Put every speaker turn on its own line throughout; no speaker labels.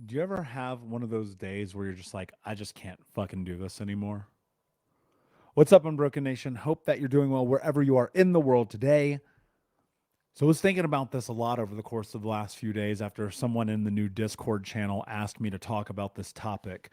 Do you ever have one of those days where you're just like, I just can't fucking do this anymore? What's up, Unbroken Nation? Hope that you're doing well wherever you are in the world today. So, I was thinking about this a lot over the course of the last few days after someone in the new Discord channel asked me to talk about this topic.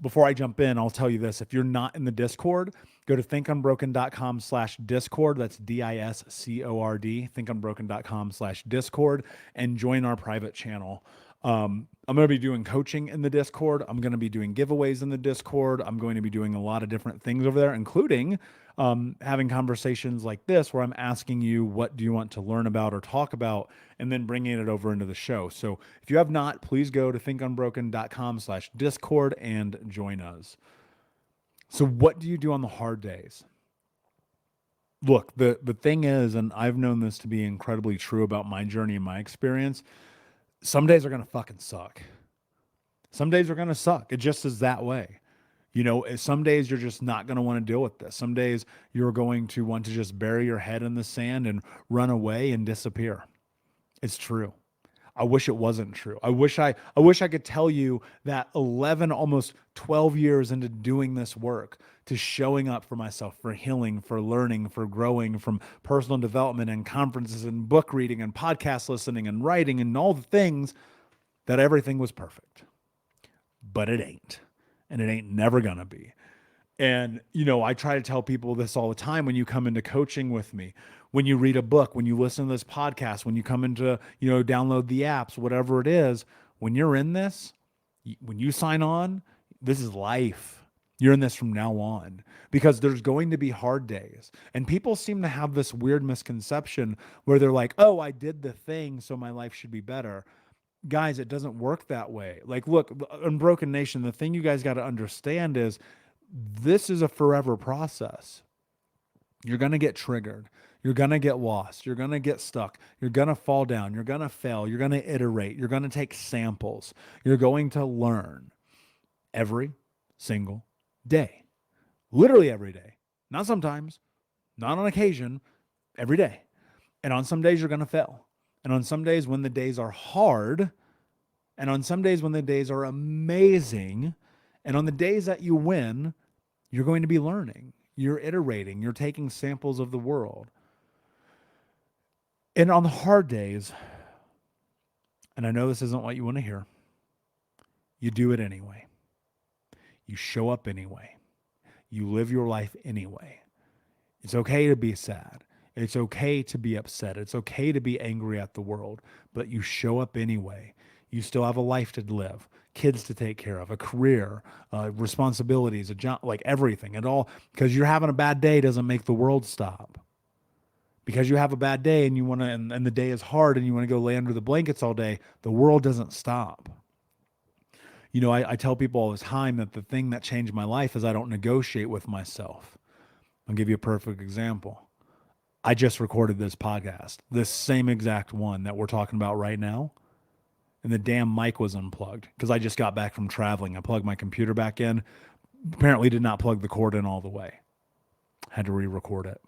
Before I jump in, I'll tell you this. If you're not in the Discord, go to thinkunbroken.com/discord. That's DISCORD, thinkunbroken.com/discord, and join our private channel. I'm going to be doing coaching in the Discord. I'm going to be doing giveaways in the Discord. I'm going to be doing a lot of different things over there, including having conversations like this where I'm asking you, what do you want to learn about or talk about, and then bringing it over into the show. So if you have not, please go to thinkunbroken.com/discord and join us. So what do you do on the hard days? Look, the thing is, and I've known this to be incredibly true about my journey and my experience, some days are going to fucking suck. Some days are going to suck. It just is that way. Some days you're just not going to want to deal with this. Some days you're going to want to just bury your head in the sand and run away and disappear. It's true. I wish it wasn't true. I wish I could tell you that 11, almost 12 years into doing this work, to showing up for myself, for healing, for learning, for growing, from personal development and conferences and book reading and podcast listening and writing and all the things, that everything was perfect. But it ain't. And it ain't never gonna be. And, I try to tell people this all the time when you come into coaching with me, when you read a book, when you listen to this podcast, when you come into, download the apps, whatever it is, when you're in this, when you sign on, this is life. You're in this from now on because there's going to be hard days. And people seem to have this weird misconception where they're like, oh, I did the thing, so my life should be better. Guys, it doesn't work that way. Like, look, Unbroken Nation, the thing you guys got to understand is this is a forever process. You're going to get triggered. You're going to get lost. You're going to get stuck. You're going to fall down. You're going to fail. You're going to iterate. You're going to take samples. You're going to learn every single day. Literally every day. Not sometimes, not on occasion, every day. And on some days, you're going to fail. And on some days, when the days are hard, and on some days, when the days are amazing, and on the days that you win, you're going to be learning. You're iterating. You're taking samples of the world. And on the hard days, and I know this isn't what you want to hear, you do it anyway. You show up anyway. You live your life anyway. It's okay to be sad. It's okay to be upset. It's okay to be angry at the world, but you show up anyway. You still have a life to live, kids to take care of, a career, responsibilities, a job, like everything at all. Because you're having a bad day doesn't make the world stop. Because you have a bad day and you want to, and the day is hard and you want to go lay under the blankets all day, the world doesn't stop. I tell people all the time that the thing that changed my life is I don't negotiate with myself. I'll give you a perfect example. I just recorded this podcast, this same exact one that we're talking about right now. And the damn mic was unplugged because I just got back from traveling. I plugged my computer back in. Apparently did not plug the cord in all the way. Had to re-record it.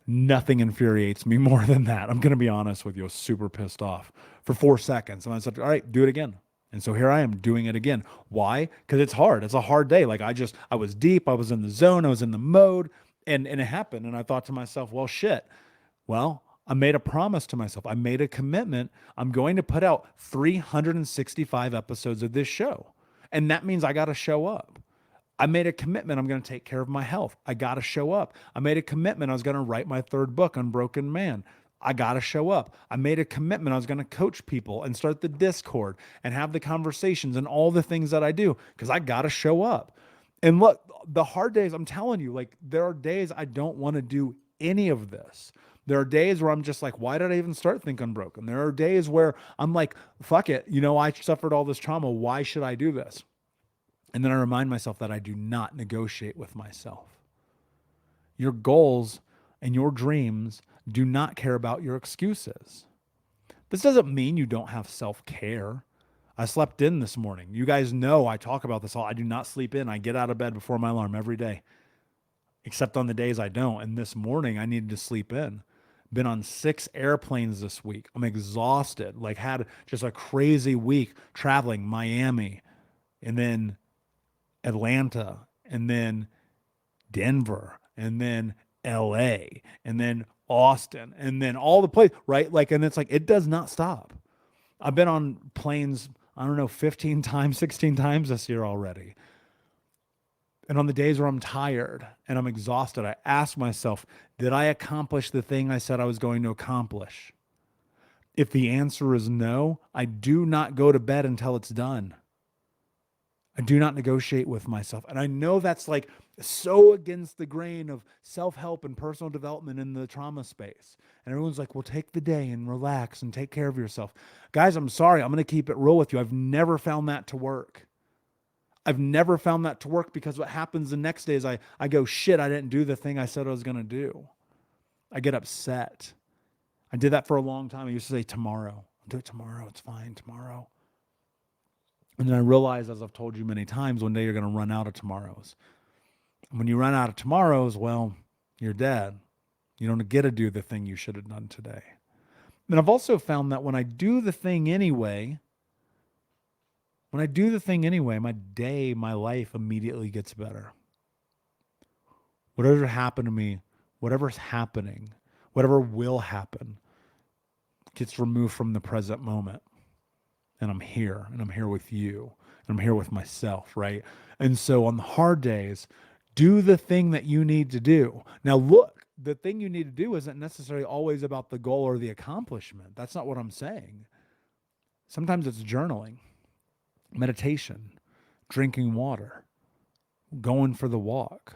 Nothing infuriates me more than that. I'm going to be honest with you. I was super pissed off for 4 seconds. And I said, all right, do it again. And so here I am doing it again. Why? Because it's hard. It's a hard day. Like I was deep. I was in the zone. I was in the mode. And it happened. And I thought to myself, well, shit. Well, I made a promise to myself. I made a commitment. I'm going to put out 365 episodes of this show. And that means I got to show up. I made a commitment. I'm going to take care of my health. I got to show up. I made a commitment. I was going to write my third book, Unbroken Man. I got to show up. I made a commitment. I was going to coach people and start the Discord and have the conversations and all the things that I do because I got to show up. And look, the hard days, I'm telling you, like there are days I don't want to do any of this. There are days where I'm just like, why did I even start Think Unbroken? There are days where I'm like, fuck it. I suffered all this trauma. Why should I do this? And then I remind myself that I do not negotiate with myself. Your goals and your dreams do not care about your excuses. This doesn't mean you don't have self-care. I slept in this morning. You guys know I talk about this all. I do not sleep in. I get out of bed before my alarm every day, except on the days I don't. And this morning I needed to sleep in Been on 6 airplanes this week. I'm exhausted. Like had just a crazy week traveling Miami and then Atlanta and then Denver and then LA and then Austin and then all the places, right? Like, and it's like, it does not stop. I've been on planes, I don't know, 15 times, 16 times this year already. And on the days where I'm tired and I'm exhausted, I ask myself, did I accomplish the thing I said I was going to accomplish? If the answer is no, I do not go to bed until it's done. I do not negotiate with myself. And I know that's like so against the grain of self-help and personal development in the trauma space. And everyone's like, well, take the day and relax and take care of yourself. Guys, I'm sorry. I'm going to keep it real with you. I've never found that to work. I've never found that to work because what happens the next day is I go, shit, I didn't do the thing I said I was going to do. I get upset. I did that for a long time. I used to say tomorrow. I'll do it tomorrow. It's fine tomorrow. And then I realized, as I've told you many times, one day you're going to run out of tomorrows. And when you run out of tomorrows, well, you're dead. You don't get to do the thing you should have done today. And I've also found that when I do the thing anyway, my day, my life immediately gets better. Whatever happened to me, whatever's happening, whatever will happen, gets removed from the present moment. And I'm here with you, and I'm here with myself, right? And so on the hard days, do the thing that you need to do. Now, look, the thing you need to do isn't necessarily always about the goal or the accomplishment. That's not what I'm saying. Sometimes it's journaling, meditation, drinking water, going for the walk,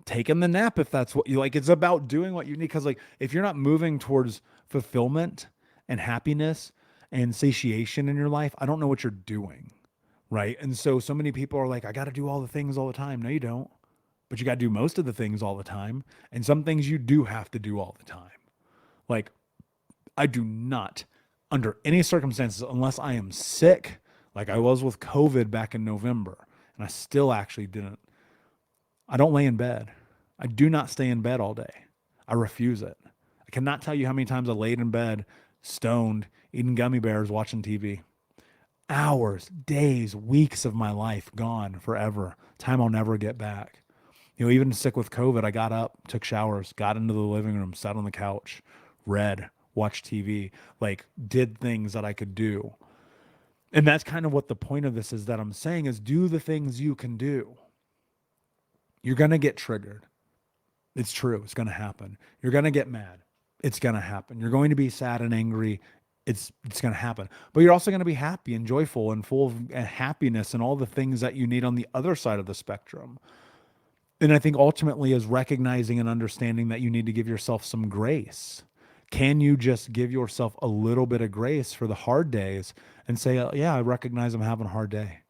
taking the nap if that's what you like. It's about doing what you need. Because like if you're not moving towards fulfillment and happiness and satiation in your life, I don't know what you're doing, right? And so many people are like, I got to do all the things all the time. No, you don't. But you got to do most of the things all the time. And some things you do have to do all the time. Like I do not, under any circumstances, unless I am sick, like I was with COVID back in November, and I still actually didn't. I don't lay in bed. I do not stay in bed all day. I refuse it. I cannot tell you how many times I laid in bed, stoned, eating gummy bears, watching TV. Hours, days, weeks of my life gone forever. Time I'll never get back. You know, even sick with COVID, I got up, took showers, got into the living room, sat on the couch, read, watched TV, like did things that I could do. And that's kind of what the point of this is that I'm saying is do the things you can do. You're going to get triggered. It's true. It's going to happen. You're going to get mad. It's going to happen. You're going to be sad and angry. It's going to happen. But you're also going to be happy and joyful and full of happiness and all the things that you need on the other side of the spectrum. And I think ultimately is recognizing and understanding that you need to give yourself some grace. Can you just give yourself a little bit of grace for the hard days and say, yeah, I recognize I'm having a hard day.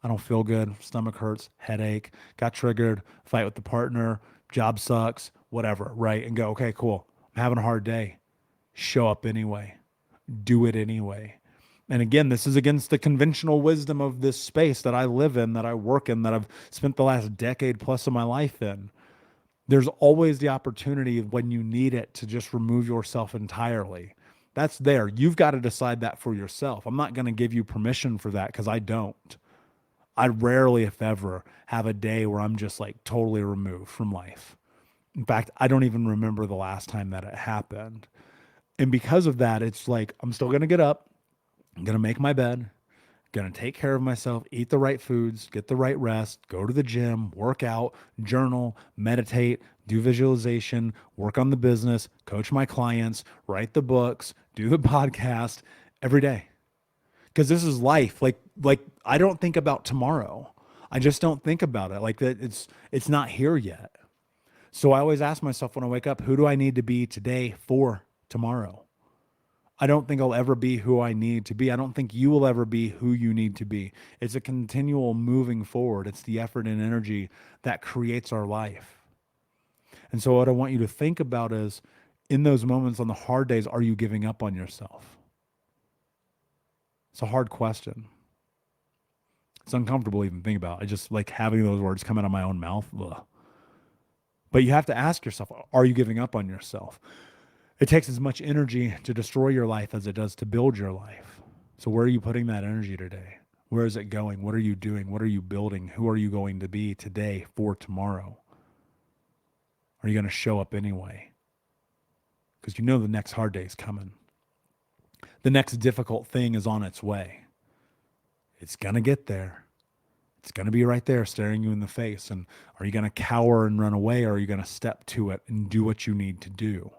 I don't feel good. Stomach hurts, headache, got triggered, fight with the partner, job sucks, whatever, right? And go, okay, cool. I'm having a hard day. Show up anyway. Do it anyway. And again, this is against the conventional wisdom of this space that I live in, that I work in, that I've spent the last decade plus of my life in. There's always the opportunity when you need it to just remove yourself entirely. That's there. You've got to decide that for yourself. I'm not going to give you permission for that because I don't. I rarely, if ever, have a day where I'm just like totally removed from life. In fact, I don't even remember the last time that it happened. And because of that, it's like, I'm still going to get up. I'm going to make my bed, going to take care of myself, eat the right foods, get the right rest, go to the gym, work out, journal, meditate, do visualization, work on the business, coach my clients, write the books, do the podcast every day. Because this is life. Like I don't think about tomorrow. I just don't think about it. Like that it's not here yet. So I always ask myself when I wake up, who do I need to be today for tomorrow? I don't think I'll ever be who I need to be. I don't think you will ever be who you need to be. It's a continual moving forward. It's the effort and energy that creates our life. And so what I want you to think about is, in those moments on the hard days, are you giving up on yourself? It's a hard question. It's uncomfortable to even think about. I just like having those words come out of my own mouth. Ugh. But you have to ask yourself, are you giving up on yourself? It takes as much energy to destroy your life as it does to build your life. So where are you putting that energy today? Where is it going? What are you doing? What are you building? Who are you going to be today for tomorrow? Are you going to show up anyway? Because you know the next hard day is coming. The next difficult thing is on its way. It's going to get there. It's going to be right there staring you in the face. And are you going to cower and run away, or are you going to step to it and do what you need to do?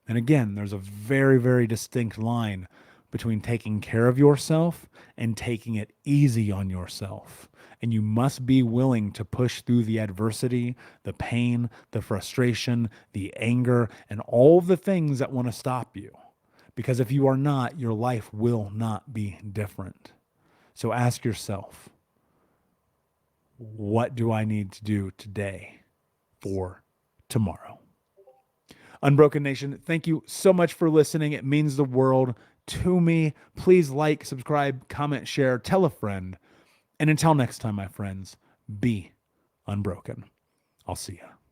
And again, there's a very, very distinct line between taking care of yourself and taking it easy on yourself. And you must be willing to push through the adversity, the pain, the frustration, the anger, and all the things that want to stop you. Because if you are not, your life will not be different. So ask yourself, what do I need to do today for tomorrow? Unbroken Nation, thank you so much for listening. It means the world to me. Please like, subscribe, comment, share, tell a friend. And until next time, my friends, be unbroken. I'll see you.